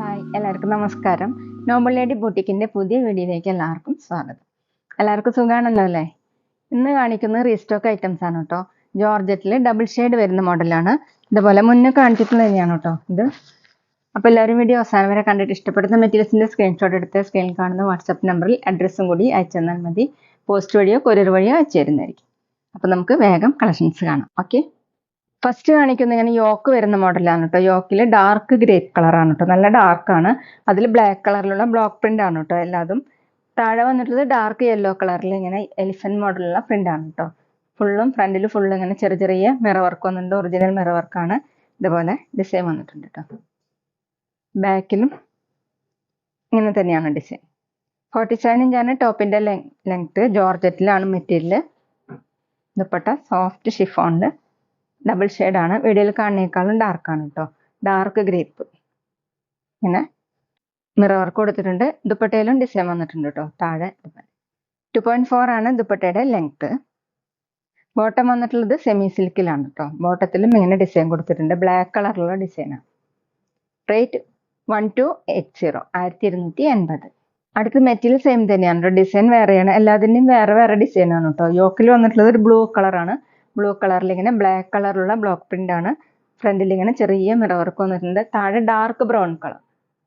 Hi, എല്ലാവർക്കും നമസ്കാരം. Normal lady ബൂട്ടിക്കിന്റെ പുതിയ വീഡിയോയിലേക്ക് എല്ലാവർക്കും സ്വാഗതം. എല്ലാവർക്കും സുഖാണല്ലോ അല്ലേ? ഇന്ന് കാണിക്കുന്നത് റീസ്റ്റോക്ക് ഐറ്റംസ് ആണ് കേട്ടോ. ജോർജറ്റിൽ ഡബിൾ ഷെയ്ഡ് വരുന്ന മോഡലാണ്. ഇതുപോലെ മുന്നേ കാണിച്ചിട്ടുള്ളത് തന്നെയാണ് കേട്ടോ ഇത്. അപ്പോൾ എല്ലാവരും വീഡിയോ അവസാനം വരെ കണ്ടിട്ട് ഇഷ്ടപ്പെടുന്ന മെറ്റീരിയൽസിന്റെ സ്ക്രീൻഷോട്ട് എടുത്ത് സ്ക്രീനിൽ കാണുന്ന വാട്സപ്പ് നമ്പറിൽ അഡ്രസ്സും കൂടി അയച്ചു തന്നാൽ മതി. പോസ്റ്റ് വഴിയോ കൊറിയർ വഴിയോ അയച്ചു തരുന്നതായിരിക്കും. അപ്പോൾ നമുക്ക് വേഗം കളക്ഷൻസ് കാണാം. ഓക്കെ, ഫസ്റ്റ് കാണിക്കുന്നത് ഇങ്ങനെ യോക്ക് വരുന്ന മോഡലാണ് കേട്ടോ. യോക്കിൽ ഡാർക്ക് ഗ്രേപ്പ് കളറാണ് കേട്ടോ, നല്ല ഡാർക്കാണ്. അതിൽ ബ്ലാക്ക് കളറിലുള്ള ബ്ലോക്ക് പ്രിന്റ് ആണ് കേട്ടോ എല്ലാതും. താഴെ വന്നിട്ടുള്ളത് ഡാർക്ക് യെല്ലോ കളറിൽ ഇങ്ങനെ എലിഫന്റ് മോഡലുള്ള പ്രിന്റ് ആണ് കേട്ടോ. ഫുള്ളും ഫ്രണ്ടിൽ ഫുള്ളും ഇങ്ങനെ ചെറിയ ചെറിയ മിറർ വർക്ക് വന്നിട്ടുണ്ട്. ഒറിജിനൽ മിറർ വർക്കാണ്. ഇതുപോലെ ഡിസൈൻ വന്നിട്ടുണ്ട് കേട്ടോ. ബാക്കിലും ഇങ്ങനെ തന്നെയാണ് ഡിസൈൻ. 47 ഇഞ്ചാണ് ടോപ്പിന്റെ ലെങ്ത്. ജോർജറ്റിലാണ് മെറ്റീരിയൽ. ദുപ്പട്ട സോഫ്റ്റ് ഷിഫോണിൽ ഡബിൾ ഷെയ്ഡാണ്. വീഡിയോയിൽ കാണുന്നേക്കാളും ഡാർക്കാണ് കേട്ടോ. ഡാർക്ക് ഗ്രേപ്പ് ഇങ്ങനെ മിറർ വർക്ക് കൊടുത്തിട്ടുണ്ട്. ദുപ്പട്ടയിലും ഡിസൈൻ വന്നിട്ടുണ്ട് കേട്ടോ. താഴെ 2.4 ആണ് ദുപ്പട്ടയുടെ ലെങ്ത്. ബോട്ടം വന്നിട്ടുള്ളത് സെമി സിൽക്കിലാണ് കേട്ടോ. ബോട്ടത്തിലും ഇങ്ങനെ ഡിസൈൻ കൊടുത്തിട്ടുണ്ട്. ബ്ലാക്ക് കളറിലുള്ള ഡിസൈനാണ്. റേറ്റ് 1280, 1280. അടുത്ത മെറ്റീരിയൽ സെയിം തന്നെയാണ് കേട്ടോ. ഡിസൈൻ വേറെയാണ്. എല്ലാത്തിൻ്റെയും വേറെ വേറെ ഡിസൈനാണ് കേട്ടോ. യോക്കിൽ വന്നിട്ടുള്ളത് ഒരു ബ്ലൂ കളറാണ്. ബ്ലൂ കളറിൽ ഇങ്ങനെ ബ്ലാക്ക് കളറുള്ള ബ്ലോക്ക് പ്രിന്റ് ആണ്. ഫ്രണ്ടിൽ ഇങ്ങനെ ചെറിയ മിറർ വർക്ക് വന്നിട്ടുണ്ട്. താഴെ ഡാർക്ക് ബ്രൗൺ കളർ,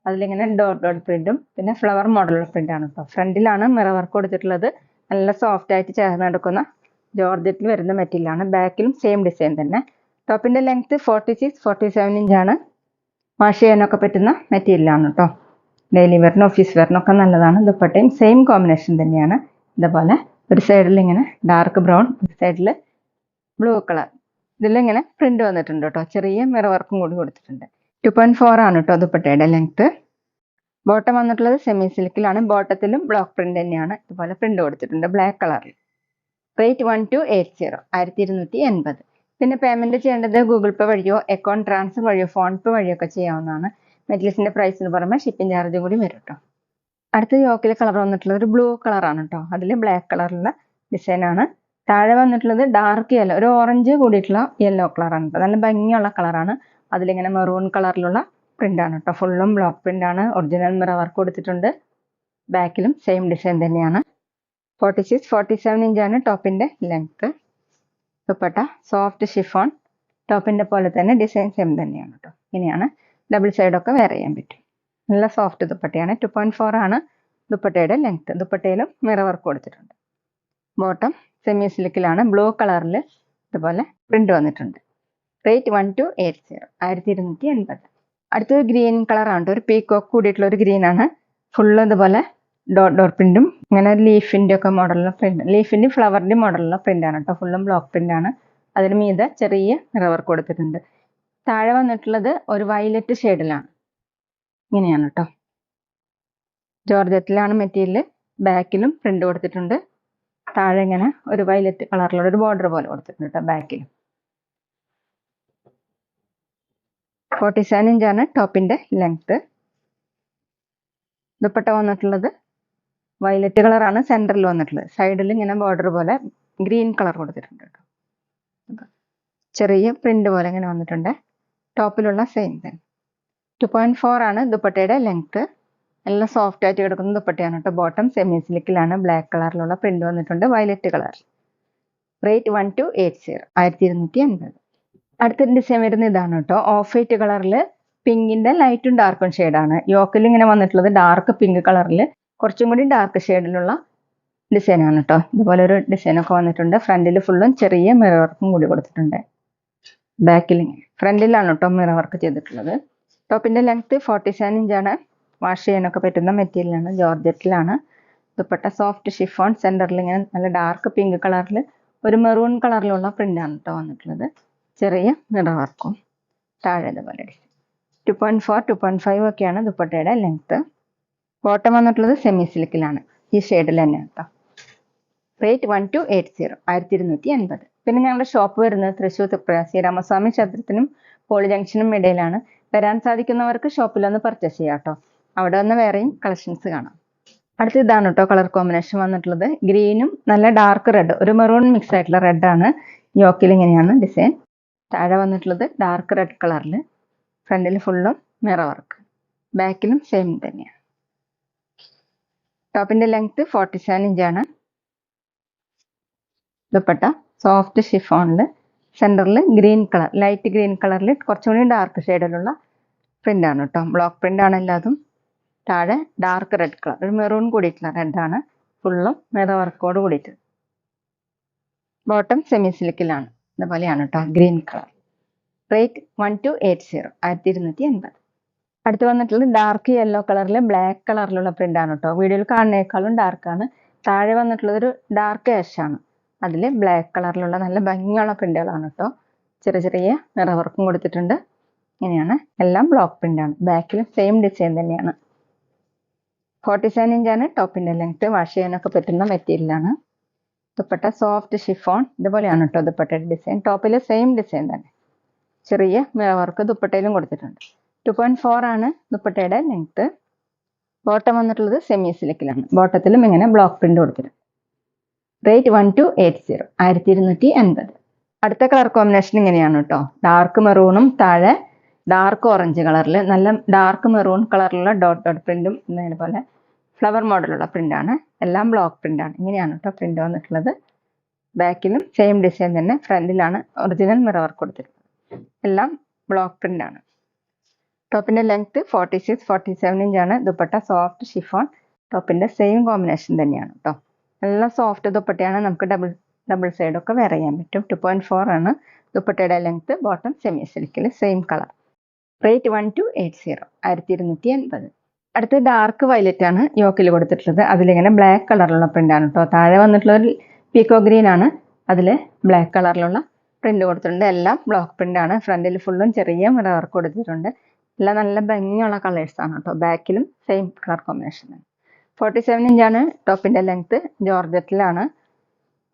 അതിലിങ്ങനെ ഡോട്ട് ഡോട്ട് പ്രിന്റും പിന്നെ ഫ്ലവർ മോഡലുള്ള പ്രിന്റ് ആണ് കേട്ടോ. ഫ്രണ്ടിലാണ് മിറർ വർക്ക് കൊടുത്തിട്ടുള്ളത്. നല്ല സോഫ്റ്റ് ആയിട്ട് ചേർന്ന് നടക്കുന്ന ജോർജറ്റിൽ വരുന്ന മെറ്റീരിയൽ ആണ്. ബാക്കിലും സെയിം ഡിസൈൻ തന്നെ. ടോപ്പിന്റെ ലെങ്ത് 46-47 ഇഞ്ചാണ്. വാഷ് ചെയ്യാനൊക്കെ പറ്റുന്ന മെറ്റീരിയലാണ് കേട്ടോ. ഡെയിലി വെയറിനും ഓഫീസ് വെയറിനൊക്കെ നല്ലതാണ്. ദുപ്പട്ടയും സെയിം കോമ്പിനേഷൻ തന്നെയാണ്. ഇതുപോലെ ഒരു സൈഡിൽ ഇങ്ങനെ ഡാർക്ക് ബ്രൗൺ, ഒരു സൈഡിൽ ബ്ലൂ കളർ. ഇതിലിങ്ങനെ പ്രിന്റ് വന്നിട്ടുണ്ട് കേട്ടോ. ചെറിയ മിറർ വർക്കും കൂടി കൊടുത്തിട്ടുണ്ട്. 2.4 ആണ് കേട്ടോ ദുപ്പട്ടയുടെ ലെങ്ത്. ബോട്ടം വന്നിട്ടുള്ളത് സെമി സിൽക്കിലാണ്. ബോട്ടത്തിലും ബ്ലോക്ക് പ്രിന്റ് തന്നെയാണ്. ഇതുപോലെ പ്രിന്റ് കൊടുത്തിട്ടുണ്ട് ബ്ലാക്ക് കളറിൽ. റേറ്റ് 1280, 1280. പിന്നെ പേയ്മെന്റ് ചെയ്യേണ്ടത് ഗൂഗിൾ പേ വഴിയോ അക്കൗണ്ട് ട്രാൻസ്ഫർ വഴിയോ ഫോൺ പേ വഴിയോ ഒക്കെ ചെയ്യാവുന്നതാണ്. മെറ്റീരിയൽസിന്റെ പ്രൈസിന് പുറമെ ഷിപ്പിംഗ് ചാർജും കൂടി വരും കേട്ടോ. അടുത്ത യോക്കിലെ കളർ വന്നിട്ടുള്ളത് ഒരു ബ്ലൂ കളറാണ് കേട്ടോ. അതിൽ ബ്ലാക്ക് കളറിലുള്ള ഡിസൈനാണ്. താഴെ വന്നിട്ടുള്ളത് ഡാർക്ക് യെല്ലോ, ഒരു ഓറഞ്ച് കൂടിയിട്ടുള്ള യെല്ലോ കളറാണ് കേട്ടോ. നല്ല ഭംഗിയുള്ള കളറാണ്. അതിലിങ്ങനെ മെറൂൺ കളറിലുള്ള പ്രിന്റ് ആണ് കേട്ടോ. ഫുള്ളും ബ്ലോക്ക് പ്രിന്റ് ആണ്. ഒറിജിനൽ മിറർ വർക്ക് കൊടുത്തിട്ടുണ്ട്. ബാക്കിലും സെയിം ഡിസൈൻ തന്നെയാണ്. 46-47 ഇഞ്ചാണ് ടോപ്പിന്റെ ലെങ്ത്. Dupatta soft chiffon. ടോപ്പിന്റെ പോലെ തന്നെ ഡിസൈൻ സെയിം തന്നെയാണ് കേട്ടോ. ഇനിയാണ് ഡബിൾ സൈഡൊക്കെ വെയർ ചെയ്യാൻ പറ്റും. നല്ല സോഫ്റ്റ് ദുപ്പട്ടയാണ്. 2.4 ആണ് ദുപ്പട്ടയുടെ ലെങ്ത്. ദുപ്പട്ടയിലും മിറർ വർക്ക് കൊടുത്തിട്ടുണ്ട്. ബോട്ടം സെമി സിൽക്കിലാണ്. ബ്ലൂ കളറിൽ ഇതുപോലെ പ്രിന്റ് വന്നിട്ടുണ്ട്. റേറ്റ് 1280, 1280. അടുത്തത് ഗ്രീൻ കളറാണ്. ഒരു പീക്കോക്ക് കൂടിയിട്ടുള്ള ഒരു ഗ്രീൻ ആണ്. ഫുള്ള് ഇതുപോലെ ഡോട്ട് ഡോട്ട് പ്രിന്റും ഇങ്ങനെ ലീഫിന്റെ ഒക്കെ മോഡലുള്ള പ്രിന്റ്, ലീഫിന്റെ ഫ്ലവറിന്റെ മോഡലുള്ള പ്രിന്റ് ആണ് കേട്ടോ. ഫുള്ളും ബ്ലോക്ക് പ്രിന്റ് ആണ്. അതിന് മീതെ ചെറിയ മിറർ വർക്ക് കൊടുത്തിട്ടുണ്ട്. താഴെ വന്നിട്ടുള്ളത് ഒരു വയലറ്റ് ഷെയ്ഡിലാണ്. ഇങ്ങനെയാണ് കേട്ടോ. ജോർജറ്റിലാണ് മെറ്റീരിയൽ. ബാക്കിലും പ്രിന്റ് കൊടുത്തിട്ടുണ്ട്. താഴെ ഇങ്ങനെ ഒരു വയലറ്റ് കളറിലുള്ള ഒരു ബോർഡർ പോലെ കൊടുത്തിട്ടുണ്ട് കേട്ടോ ബാക്കിലും. 47 ഇഞ്ചാണ് ടോപ്പിന്റെ ലെങ്ത്. ദുപ്പട്ട വന്നിട്ടുള്ളത് വയലറ്റ് കളറാണ്. സെന്ററിൽ വന്നിട്ടുള്ളത് സൈഡിൽ ഇങ്ങനെ ബോർഡർ പോലെ ഗ്രീൻ കളർ കൊടുത്തിട്ടുണ്ട് കേട്ടോ. ചെറിയ പ്രിന്റ് പോലെ ഇങ്ങനെ വന്നിട്ടുണ്ട്. ടോപ്പിലുള്ള സെയിം തന്നെ. 2.4 ആണ് ദുപ്പട്ടയുടെ ലെങ്ത്. നല്ല സോഫ്റ്റ് ആയിട്ട് കിടക്കുന്ന ദുപ്പട്ടയാണ് കേട്ടോ. ബോട്ടം സെമി സിൽക്കിലാണ്. ബ്ലാക്ക് കളറിലുള്ള പ്രിന്റ് വന്നിട്ടുണ്ട് വയലറ്റ് കളർ. റേറ്റ് 1280, 1280. അടുത്ത ഡിസൈൻ വരുന്ന ഇതാണ് കേട്ടോ. ഓഫ് വൈറ്റ് കളറിൽ പിങ്കിന്റെ ലൈറ്റും ഡാർക്കും ഷെയ്ഡാണ്. യോക്കിൽ ഇങ്ങനെ വന്നിട്ടുള്ളത് ഡാർക്ക് പിങ്ക് കളറിൽ കുറച്ചും കൂടി ഡാർക്ക് ഷെയ്ഡിലുള്ള ഡിസൈനാണ് കേട്ടോ. ഇതുപോലെ ഒരു ഡിസൈനൊക്കെ വന്നിട്ടുണ്ട്. ഫ്രണ്ടിൽ ഫുള്ളും ചെറിയ മിറർ വർക്കും കൂടി കൊടുത്തിട്ടുണ്ട്. ബാക്കിൽ ഫ്രണ്ടിലാണ് കേട്ടോ മിറർ വർക്ക് ചെയ്തിട്ടുള്ളത്. ടോപ്പിന്റെ ലെങ്ത് 47 ഇഞ്ചാണ്. വാഷ് ചെയ്യാനൊക്കെ പറ്റുന്ന മെറ്റീരിയലാണ്. ജോർജറ്റിലാണ്. Dupatta soft chiffon. സെന്ററിൽ ഇങ്ങനെ നല്ല ഡാർക്ക് പിങ്ക് കളറിൽ ഒരു മെറൂൺ കളറിലുള്ള പ്രിന്റ് ആണ് കേട്ടോ വന്നിട്ടുള്ളത്. ചെറിയ മിറർ വർക്കും. താഴെ ഇതുപോലെ 2.4, 2.5 ഒക്കെയാണ് ദുപ്പട്ടയുടെ ലെങ്ത്. ബോട്ടം വന്നിട്ടുള്ളത് സെമി സിൽക്കിലാണ്. ഈ ഷെയ്ഡിൽ തന്നെ കേട്ടോ. റേറ്റ് 1280, 1280. പിന്നെ ഞങ്ങളുടെ ഷോപ്പ് വരുന്നത് തൃശ്ശൂർ ശ്രീരാമസ്വാമി ക്ഷേത്രത്തിനും പോളി ജംഗ്ഷനും ഇടയിലാണ്. വരാൻ സാധിക്കുന്നവർക്ക് ഷോപ്പിലൊന്ന് പർച്ചേസ് ചെയ്യാം കേട്ടോ. അവിടെ വന്ന് വേറെയും കളക്ഷൻസ് കാണാം. അടുത്ത ഇതാണ് കേട്ടോ കളർ കോമ്പിനേഷൻ വന്നിട്ടുള്ളത്. ഗ്രീനും നല്ല ഡാർക്ക് റെഡ്, ഒരു മെറൂൺ മിക്സ് ആയിട്ടുള്ള റെഡ് ആണ്. യോക്കിൽ ഇങ്ങനെയാണ് ഡിസൈൻ. താഴെ വന്നിട്ടുള്ളത് ഡാർക്ക് റെഡ് കളറിൽ, ഫ്രണ്ടിൽ ഫുള്ളും മിറർ വർക്ക്, ബാക്കിലും സെയിം തന്നെയാണ്. ടോപ്പിന്റെ ലെങ്ത് 47 ഇഞ്ചാണ്. ദുപ്പട്ട സോഫ്റ്റ് ഷിഫോണിൽ, സെന്ററിൽ ഗ്രീൻ കളർ, ലൈറ്റ് ഗ്രീൻ കളറിൽ കുറച്ചുകൂടി ഡാർക്ക് ഷെയ്ഡിലുള്ള പ്രിന്റ് ആണ് കേട്ടോ. ബ്ലോക്ക് പ്രിന്റ് ആണ് എല്ലാതും. താഴെ ഡാർക്ക് റെഡ് കളർ, ഒരു മെറൂൺ കൂടിയിട്ടുള്ള റെഡ് ആണ്, ഫുള്ളും മിറർ വർക്കോട് കൂടിയിട്ട്. ബോട്ടം സെമി സിൽക്കിലാണ്, ഇതുപോലെയാണ് കേട്ടോ, ഗ്രീൻ കളർ. റേറ്റ് 1280, 1280. അടുത്ത് വന്നിട്ടുള്ളത് ഡാർക്ക് യെല്ലോ കളറിൽ ബ്ലാക്ക് കളറിലുള്ള പ്രിന്റ് ആണ് കേട്ടോ. വീഡിയോയിൽ കാണുന്നേക്കാളും ഡാർക്കാണ്. താഴെ വന്നിട്ടുള്ളത് ഒരു ഡാർക്ക് ആഷ് ആണ്, അതിൽ ബ്ലാക്ക് കളറിലുള്ള നല്ല ഭംഗിയുള്ള പ്രിന്റുകളാണ് കേട്ടോ. ചെറിയ ചെറിയ മിറർ വർക്കും കൊടുത്തിട്ടുണ്ട്. ഇങ്ങനെയാണ്, എല്ലാം ബ്ലോക്ക് പ്രിന്റ് ആണ്. ബാക്കിലും സെയിം ഡിസൈൻ തന്നെയാണ്. 47 ഇഞ്ചാണ് ടോപ്പിന്റെ ലെങ്ത്. വാഷ് ചെയ്യാനൊക്കെ പറ്റുന്ന മെറ്റീരിയലാണ്. ദുപ്പട്ട സോഫ്റ്റ് ഷിഫോൺ, ഇതുപോലെയാണ് കേട്ടോ ദുപ്പട്ടയുടെ ഡിസൈൻ. ടോപ്പിൽ സെയിം ഡിസൈൻ തന്നെ, ചെറിയ മിറർ വർക്ക് ദുപ്പട്ടയിലും കൊടുത്തിട്ടുണ്ട്. 2.4 ആണ് ദുപ്പട്ടയുടെ ലെങ്ത്. ബോട്ടം വന്നിട്ടുള്ളത് സെമി സിൽക്കിലാണ്. ബോട്ടത്തിലും ഇങ്ങനെ ബ്ലോക്ക് പ്രിന്റ് കൊടുത്തിട്ടുണ്ട്. റേറ്റ് 1280, 1280. അടുത്ത കളർ കോമ്പിനേഷൻ ഇങ്ങനെയാണ് കേട്ടോ. ഡാർക്ക് മെറൂണും താഴെ ഡാർക്ക് ഓറഞ്ച് കളറിൽ നല്ല ഡാർക്ക് മെറൂൺ കളറിലുള്ള ഡോട്ട് ഡോട്ട് പ്രിന്റും ഇതേപോലെ ഫ്ലവർ മോഡലുള്ള പ്രിന്റാണ്. എല്ലാം ബ്ലോക്ക് പ്രിന്റാണ്. ഇങ്ങനെയാണ് കേട്ടോ പ്രിന്റ് വന്നിട്ടുള്ളത്. ബാക്കിലും സെയിം ഡിസൈൻ തന്നെ, ഫ്രണ്ടിലാണ് ഒറിജിനൽ മിറർ വർക്ക് കൊടുത്തിട്ടുള്ളത്. എല്ലാം ബ്ലോക്ക് പ്രിന്റാണ്. ടോപ്പിന്റെ ലെങ്ത് 46, 47 ഇഞ്ചാണ്. ദുപ്പട്ട സോഫ്റ്റ് ഷിഫോൺ, ടോപ്പിന്റെ സെയിം കോമ്പിനേഷൻ തന്നെയാണ് കേട്ടോ. നല്ല സോഫ്റ്റ് ദുപ്പട്ടയാണ്, നമുക്ക് ഡബിൾ സൈഡ് ഒക്കെ വെയർ ചെയ്യാൻ പറ്റും. 2.4 ആണ് ദുപ്പട്ടയുടെ ലെങ്ത്. ബോട്ടം സെമി സിൽക്കിൽ സെയിം കളർ. റേറ്റ് 1280, 1280. അടുത്ത് ഡാർക്ക് വയലറ്റ് ആണ് യോക്കിൽ കൊടുത്തിട്ടുള്ളത്. അതിലിങ്ങനെ ബ്ലാക്ക് കളറിലുള്ള പ്രിന്റ് ആണ് കേട്ടോ. താഴെ വന്നിട്ടുള്ള ഒരു പീക്കോ ഗ്രീൻ ആണ്, അതിൽ ബ്ലാക്ക് കളറിലുള്ള പ്രിന്റ് കൊടുത്തിട്ടുണ്ട്. എല്ലാം ബ്ലോക്ക് പ്രിന്റ് ആണ്. ഫ്രണ്ടിൽ ഫുള്ളും ചെറിയ മിറർ വർക്ക് കൊടുത്തിട്ടുണ്ട്. എല്ലാം നല്ല ഭംഗിയുള്ള കളേഴ്സ് ആണ് കേട്ടോ. ബാക്കിലും സെയിം കളർ കോമ്പിനേഷൻ ആണ്. 47 ഇഞ്ചാണ് ടോപ്പിന്റെ ലെങ്ത്. ജോർജറ്റിലാണ്.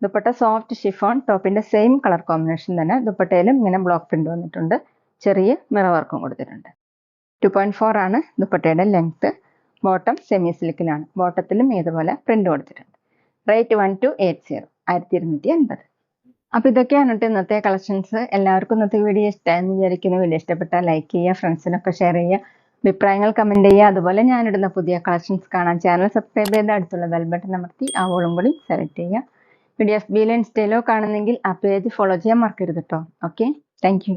ദുപ്പട്ട സോഫ്റ്റ് ഷിഫോൺ, ടോപ്പിന്റെ സെയിം കളർ കോമ്പിനേഷൻ തന്നെ. ദുപ്പട്ടയിലും ഇങ്ങനെ ബ്ലോക്ക് പ്രിന്റ് വന്നിട്ടുണ്ട്, ചെറിയ മിറർ വർക്കും കൊടുത്തിട്ടുണ്ട്. 2.4 ആണ് ദുപ്പട്ടയുടെ ലെങ്ത്. ബോട്ടം സെമി സിൽക്കിലാണ്. ബോട്ടത്തിലും ഇതുപോലെ പ്രിന്റ് കൊടുത്തിട്ടുണ്ട്. റേറ്റ് 1280, 1280. അപ്പോൾ ഇതൊക്കെയാണ് കേട്ടോ ഇന്നത്തെ കളക്ഷൻസ്. എല്ലാവർക്കും ഇന്നത്തെ വീഡിയോ ഇഷ്ടമായെന്ന് വിചാരിക്കുന്നു. വീഡിയോ ഇഷ്ടപ്പെട്ടാൽ ലൈക്ക് ചെയ്യുക, ഫ്രണ്ട്സിനൊക്കെ ഷെയർ ചെയ്യുക, അഭിപ്രായങ്ങൾ കമൻറ്റ് ചെയ്യുക. അതുപോലെ ഞാനിടുന്ന പുതിയ കളക്ഷൻസ് കാണാൻ ചാനൽ സബ്സ്ക്രൈബ് ചെയ്ത് അടുത്തുള്ള ബെൽ ബട്ടൺ അമർത്തി ആ ഓളും കൂടി സെലക്ട് ചെയ്യുക. വീഡിയോ FB-ലോ ഇൻസ്റ്റയിലോ കാണുന്നെങ്കിൽ ആ പേജ് ഫോളോ ചെയ്യാൻ മറക്കരുത് കേട്ടോ. Okay, thank you.